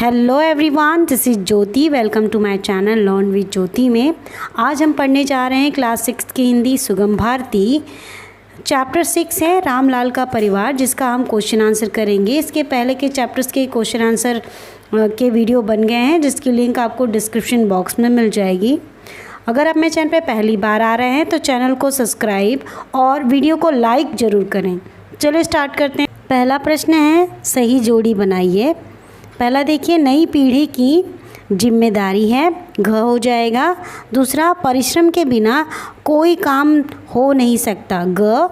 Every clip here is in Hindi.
Hello everyone, this is Jyoti. Welcome to my channel learn with Jyoti में आज हम पढ़ने जा रहे हैं क्लास 6 की हिंदी सुगम भारती। चैप्टर 6 है रामलाल का परिवार, जिसका हम क्वेश्चन आंसर करेंगे। इसके पहले के चैप्टर्स के क्वेश्चन आंसर के वीडियो बन गए हैं, जिसकी लिंक आपको डिस्क्रिप्शन बॉक्स में मिल जाएगी। अगर आप मेरे चैनल पे पहली बार आ रहे हैं तो चैनल को सब्सक्राइब और वीडियो को लाइक ज़रूर करें। चलो स्टार्ट करते हैं। पहला प्रश्न है, सही जोड़ी बनाइए। पहला देखिए, नई पीढ़ी की जिम्मेदारी है, घ हो जाएगा। दूसरा, परिश्रम के बिना कोई काम हो नहीं सकता, ग।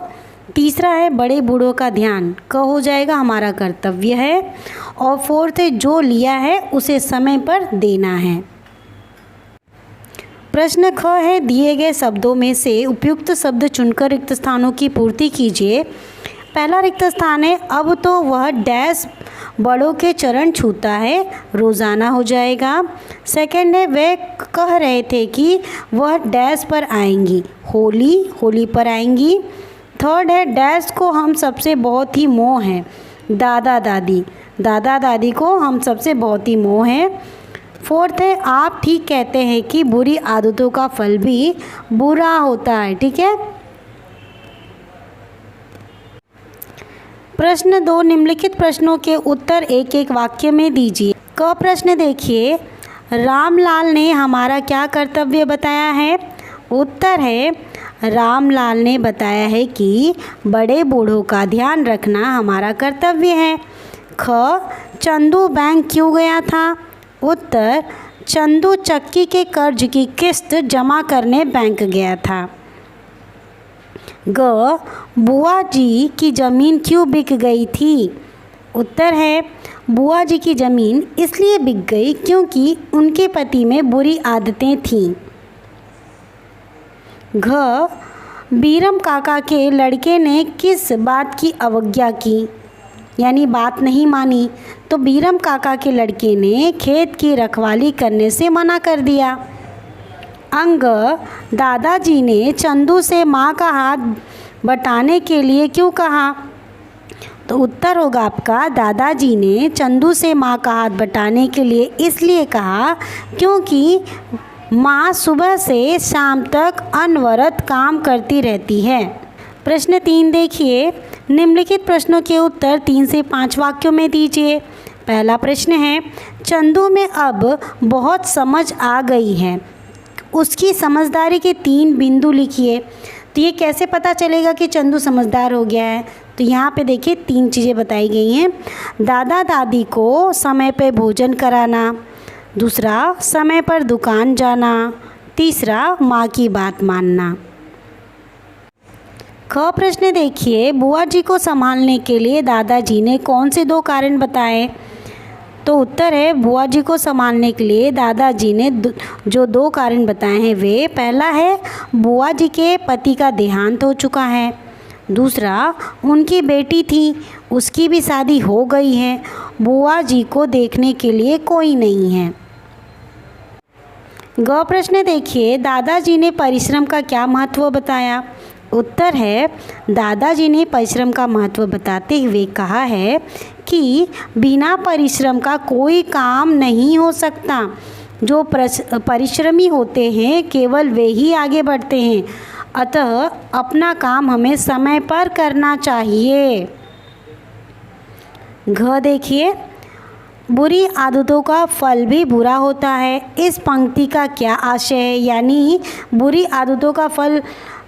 तीसरा है, बड़े बूढ़ों का ध्यान, क हो जाएगा, हमारा कर्तव्य है। और फोर्थ है, जो लिया है उसे समय पर देना है। प्रश्न ख है, दिए गए शब्दों में से उपयुक्त शब्द चुनकर रिक्त स्थानों की पूर्ति कीजिए। पहला रिक्त स्थान है, अब तो वह डैश बड़ों के चरण छूता है, रोज़ाना हो जाएगा। सेकंड है, वे कह रहे थे कि वह डैश पर आएंगी, होली पर आएंगी। थर्ड है, डैश को हम सबसे बहुत ही मोह है, दादा दादी को हम सबसे बहुत ही मोह है। फोर्थ है, आप ठीक कहते हैं कि बुरी आदतों का फल भी बुरा होता है, ठीक है। प्रश्न 2, निम्नलिखित प्रश्नों के उत्तर एक एक वाक्य में दीजिए। क प्रश्न देखिए, रामलाल ने हमारा क्या कर्तव्य बताया है। उत्तर है, रामलाल ने बताया है कि बड़े बूढ़ों का ध्यान रखना हमारा कर्तव्य है। ख, चंदू बैंक क्यों गया था। उत्तर, चंदू चक्की के कर्ज की किस्त जमा करने बैंक गया था। ग, बुआ जी की ज़मीन क्यों बिक गई थी। उत्तर है, बुआ जी की ज़मीन इसलिए बिक गई क्योंकि उनके पति में बुरी आदतें थीं। घ, बीरम काका के लड़के ने किस बात की अवज्ञा की, यानी बात नहीं मानी, तो बीरम काका के लड़के ने खेत की रखवाली करने से मना कर दिया। अंग, दादाजी ने चंदू से माँ का हाथ बटाने के लिए क्यों कहा। तो उत्तर होगा आपका, दादाजी ने चंदू से माँ का हाथ बटाने के लिए इसलिए कहा क्योंकि माँ सुबह से शाम तक अनवरत काम करती रहती है। प्रश्न 3 देखिए, निम्नलिखित प्रश्नों के उत्तर 3 से 5 वाक्यों में दीजिए। पहला प्रश्न है, चंदू में अब बहुत समझ आ गई है, उसकी समझदारी के 3 बिंदु लिखिए। तो ये कैसे पता चलेगा कि चंदू समझदार हो गया है। तो यहाँ पे देखिए 3 चीज़ें बताई गई हैं। दादा दादी को समय पे भोजन कराना, दूसरा समय पर दुकान जाना, तीसरा माँ की बात मानना। ख प्रश्न देखिए, बुआ जी को संभालने के लिए दादाजी ने कौन से 2 कारण बताए। तो उत्तर है, बुआ जी को संभालने के लिए दादाजी ने जो 2 कारण बताए हैं वे, पहला है बुआ जी के पति का देहांत हो चुका है, दूसरा उनकी बेटी थी उसकी भी शादी हो गई है, बुआ जी को देखने के लिए कोई नहीं है। ग प्रश्न देखिए, दादाजी ने परिश्रम का क्या महत्व बताया। उत्तर है, दादाजी ने परिश्रम का महत्व बताते हुए कहा है कि बिना परिश्रम का कोई काम नहीं हो सकता। जो परिश्रमी होते हैं केवल वे ही आगे बढ़ते हैं, अतः अपना काम हमें समय पर करना चाहिए। घ देखिए, बुरी आदतों का फल भी बुरा होता है। इस पंक्ति का क्या आशय है, यानी बुरी आदतों का फल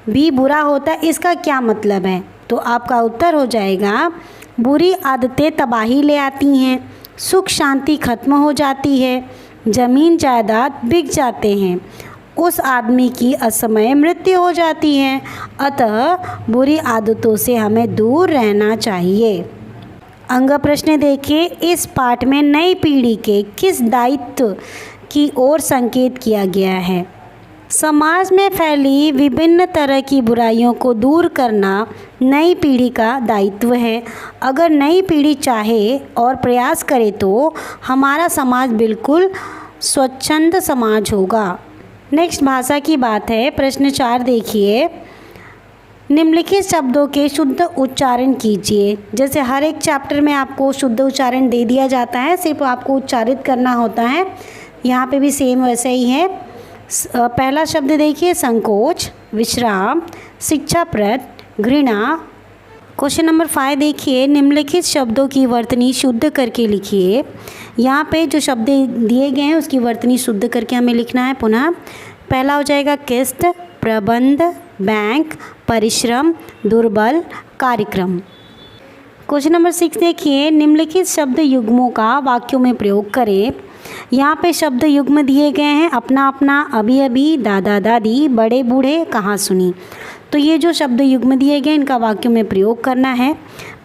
भी बुरा होता है, इसका क्या मतलब है। तो आपका उत्तर हो जाएगा, बुरी आदतें तबाही ले आती हैं, सुख शांति खत्म हो जाती है, ज़मीन जायदाद बिक जाते हैं, उस आदमी की असमय मृत्यु हो जाती है, अतः बुरी आदतों से हमें दूर रहना चाहिए। अंग प्रश्न देखिए, इस पाठ में नई पीढ़ी के किस दायित्व की ओर संकेत किया गया है। समाज में फैली विभिन्न तरह की बुराइयों को दूर करना नई पीढ़ी का दायित्व है। अगर नई पीढ़ी चाहे और प्रयास करे तो हमारा समाज बिल्कुल स्वच्छंद समाज होगा। नेक्स्ट भाषा की बात है। प्रश्न 4 देखिए, निम्नलिखित शब्दों के शुद्ध उच्चारण कीजिए। जैसे हर एक चैप्टर में आपको शुद्ध उच्चारण दे दिया जाता है, सिर्फ आपको उच्चारित करना होता है। यहाँ पे भी सेम वैसा ही है। पहला शब्द देखिए, संकोच, विश्राम, शिक्षाप्रद, घृणा। क्वेश्चन नंबर 5 देखिए, निम्नलिखित शब्दों की वर्तनी शुद्ध करके लिखिए। यहाँ पे जो शब्द दिए गए हैं उसकी वर्तनी शुद्ध करके हमें लिखना है। पुनः पहला हो जाएगा किस्त, प्रबंध, बैंक, परिश्रम, दुर्बल, कार्यक्रम। क्वेश्चन नंबर 6 देखिए, निम्नलिखित शब्द युग्मों का वाक्यों में प्रयोग करें। यहाँ पे शब्द युग्म दिए गए हैं, अपना अपना, अभी अभी, दादा दादी, बड़े बूढ़े, कहाँ सुनी। तो ये जो शब्द युग्म दिए गए इनका वाक्यों में प्रयोग करना है।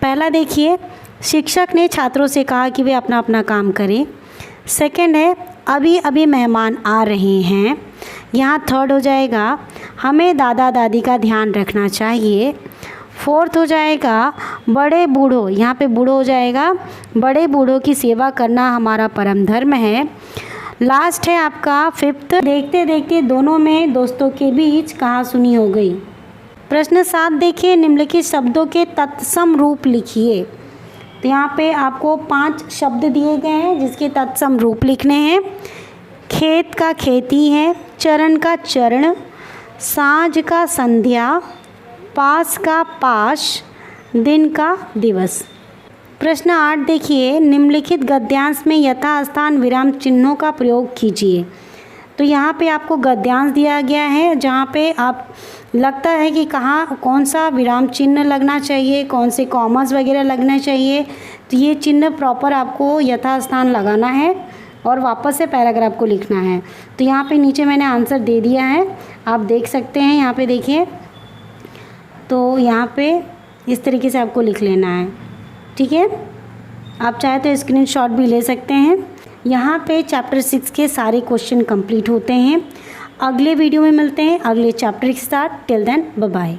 पहला देखिए, शिक्षक ने छात्रों से कहा कि वे अपना अपना काम करें। सेकंड है, अभी अभी मेहमान आ रहे हैं। यहाँ थर्ड हो जाएगा, हमें दादा दादी का ध्यान रखना चाहिए। फोर्थ हो जाएगा, बड़े बूढ़ों, यहाँ पे बूढ़ो हो जाएगा, बड़े बूढ़ों की सेवा करना हमारा परम धर्म है। लास्ट है आपका फिफ्थ, देखते देखते दोनों में दोस्तों के बीच कहाँ सुनी हो गई। प्रश्न 7 देखिए, निम्नलिखित शब्दों के तत्सम रूप लिखिए। तो यहाँ पे आपको 5 शब्द दिए गए हैं जिसके तत्सम रूप लिखने हैं। खेत का खेती है, चरण का चरण, साँझ का संध्या, पास का पाश, दिन का दिवस। प्रश्न 8 देखिए, निम्नलिखित गद्यांश में यथास्थान विराम चिन्हों का प्रयोग कीजिए। तो यहाँ पे आपको गद्यांश दिया गया है जहाँ पे आप लगता है कि कहाँ कौन सा विराम चिन्ह लगना चाहिए, कौन से कॉमास वगैरह लगना चाहिए। तो ये चिन्ह प्रॉपर आपको यथास्थान लगाना है और वापस से पैराग्राफ को लिखना है। तो यहाँ पे नीचे मैंने आंसर दे दिया है, आप देख सकते हैं। यहाँ पे देखिए, तो यहाँ पे इस तरीके से आपको लिख लेना है, ठीक है। आप चाहे तो स्क्रीनशॉट भी ले सकते हैं। यहाँ पे चैप्टर 6 के सारे क्वेश्चन कंप्लीट होते हैं। अगले वीडियो में मिलते हैं अगले चैप्टर के साथ। Till then bye bye.